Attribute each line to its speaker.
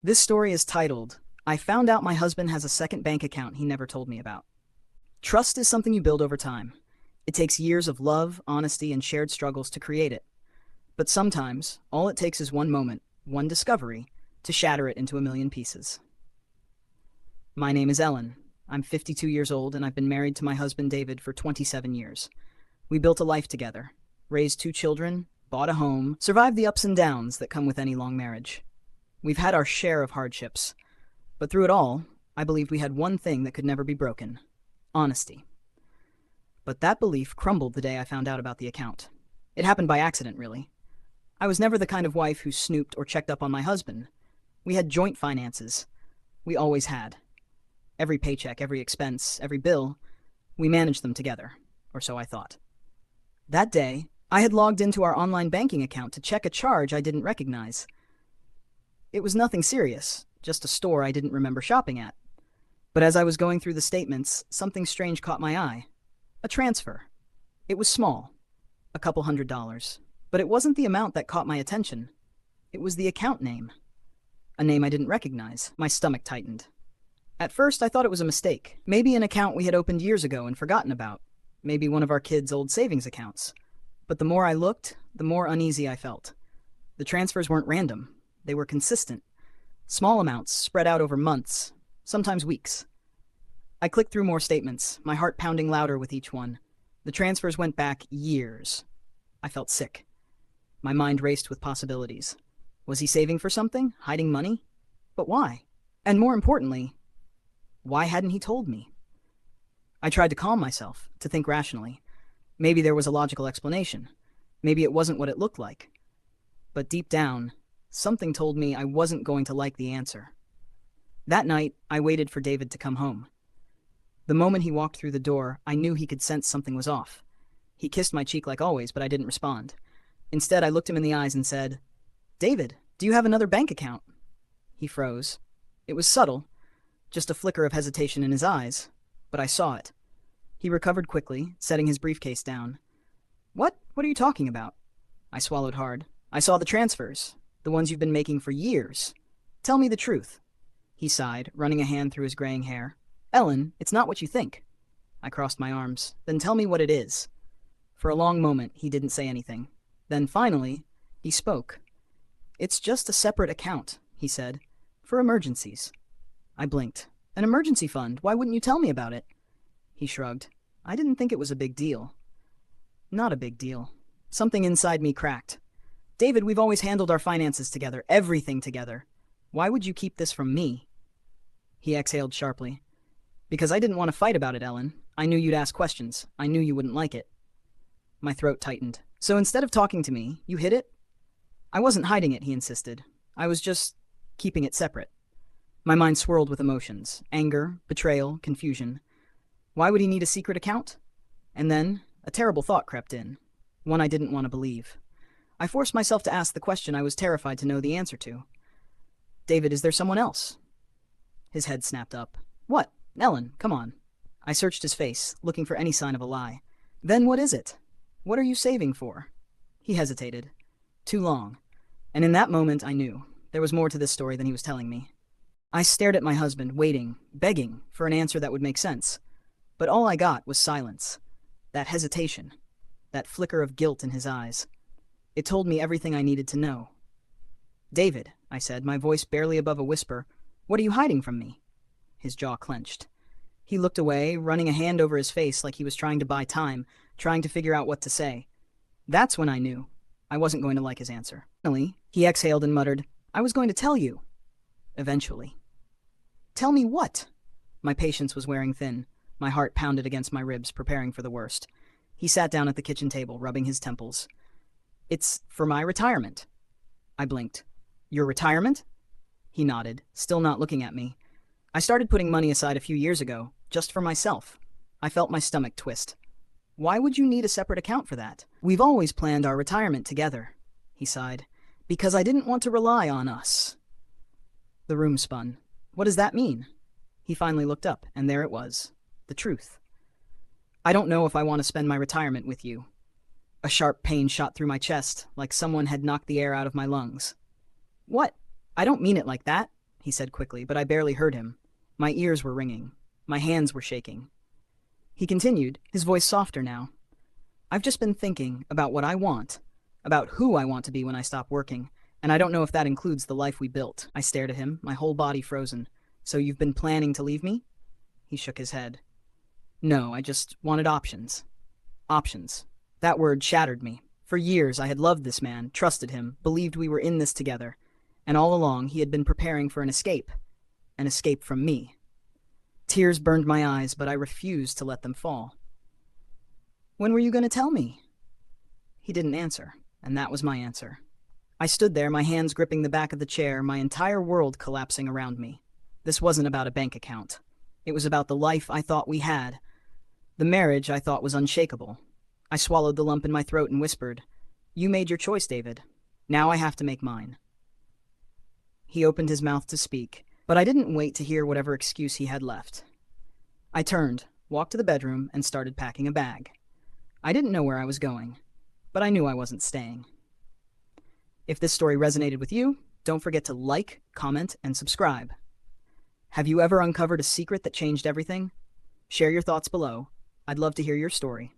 Speaker 1: This story is titled, I Found Out My Husband Has a Second Bank Account He Never Told Me About. Trust is something you build over time. It takes years of love, honesty, and shared struggles to create it. But sometimes, all it takes is one moment, one discovery, to shatter it into a million pieces. My name is Ellen. I'm 52 years old, and I've been married to my husband David for 27 years. We built a life together, raised two children, bought a home, survived the ups and downs that come with any long marriage. We've had our share of hardships, but through it all, I believed we had one thing that could never be broken: honesty. But that belief crumbled the day I found out about the account. It happened by accident, really. I was never the kind of wife who snooped or checked up on my husband. We had joint finances. We always had. Every paycheck, every expense, every bill, we managed them together, or so I thought. That day, I had logged into our online banking account to check a charge I didn't recognize. It was nothing serious, just a store I didn't remember shopping at. But as I was going through the statements, something strange caught my eye. A transfer. It was small, a couple $100s. But it wasn't the amount that caught my attention. It was the account name. A name I didn't recognize. My stomach tightened. At first, I thought it was a mistake. Maybe an account we had opened years ago and forgotten about. Maybe one of our kids' old savings accounts. But the more I looked, the more uneasy I felt. The transfers weren't random. They were consistent. Small amounts spread out over months, sometimes weeks. I clicked through more statements, my heart pounding louder with each one. The transfers went back years. I felt sick. My mind raced with possibilities. Was he saving for something? Hiding money? But why? And more importantly, why hadn't he told me? I tried to calm myself, to think rationally. Maybe there was a logical explanation. Maybe it wasn't what it looked like. But deep down, something told me I wasn't going to like the answer. That night, I waited for David to come home. The moment he walked through the door, I knew he could sense something was off. He kissed my cheek like always, but I didn't respond. Instead, I looked him in the eyes and said, "David, do you have another bank account?" He froze. It was subtle, just a flicker of hesitation in his eyes, but I saw it. He recovered quickly, setting his briefcase down. What? What are you talking about?" I swallowed hard. "I saw the transfers, the ones you've been making for years. Tell me the truth." He sighed, running a hand through his graying hair. "Ellen, it's not what you think." I crossed my arms. "Then tell me what it is." For a long moment, he didn't say anything. Then finally, he spoke. "It's just a separate account," he said, "for emergencies." I blinked. "An emergency fund? Why wouldn't you tell me about it?" He shrugged. "I didn't think it was a big deal." Not a big deal. Something inside me cracked. "David, we've always handled our finances together, everything together. Why would you keep this from me?" He exhaled sharply. "Because I didn't want to fight about it, Ellen. I knew you'd ask questions. I knew you wouldn't like it." My throat tightened. "So instead of talking to me, you hid it?" "I wasn't hiding it," he insisted. "I was just keeping it separate." My mind swirled with emotions: anger, betrayal, confusion. Why would he need a secret account? And then, a terrible thought crept in, one I didn't want to believe. I forced myself to ask the question I was terrified to know the answer to. "David, is there someone else?" His head snapped up. "What? Ellen, come on." I searched his face, looking for any sign of a lie. "Then what is it? What are you saving for?" He hesitated. Too long. And in that moment, I knew there was more to this story than he was telling me. I stared at my husband, waiting, begging for an answer that would make sense. But all I got was silence. That hesitation. That flicker of guilt in his eyes. It told me everything I needed to know. "David," I said, my voice barely above a whisper, "what are you hiding from me?" His jaw clenched. He looked away, running a hand over his face like he was trying to buy time, trying to figure out what to say. That's when I knew I wasn't going to like his answer. Finally, he exhaled and muttered, "I was going to tell you. Eventually." "Tell me what?" My patience was wearing thin. My heart pounded against my ribs, preparing for the worst. He sat down at the kitchen table, rubbing his temples. "It's for my retirement." I blinked. "Your retirement?" He nodded, still not looking at me. "I started putting money aside a few years ago, just for myself." I felt my stomach twist. "Why would you need a separate account for that?" "We've always planned our retirement together," he sighed, "because I didn't want to rely on us." The room spun. "What does that mean?" He finally looked up, and there it was. The truth. "I don't know if I want to spend my retirement with you." A sharp pain shot through my chest, like someone had knocked the air out of my lungs. "What? I don't mean it like that." he said quickly, but I barely heard him. My ears were ringing. My hands were shaking. He continued, his voice softer now. I've just been thinking about what I want, about who I want to be when I stop working, and I don't know if that includes the life we built. I stared at him, my whole body frozen. So you've been planning to leave me? He shook his head. No, I just wanted options. Options. That word shattered me. For years, I had loved this man, trusted him, believed we were in this together. And all along, he had been preparing for an escape from me. Tears burned my eyes, but I refused to let them fall. When were you going to tell me? He didn't answer, and that was my answer. I stood there, my hands gripping the back of the chair, my entire world collapsing around me. This wasn't about a bank account. It was about the life I thought we had, the marriage I thought was unshakable. I swallowed the lump in my throat and whispered, You made your choice, David. Now I have to make mine. He opened his mouth to speak, but I didn't wait to hear whatever excuse he had left. I turned, walked to the bedroom, and started packing a bag. I didn't know where I was going, but I knew I wasn't staying. If this story resonated with you, don't forget to like, comment, and subscribe. Have you ever uncovered a secret that changed everything? Share your thoughts below. I'd love to hear your story.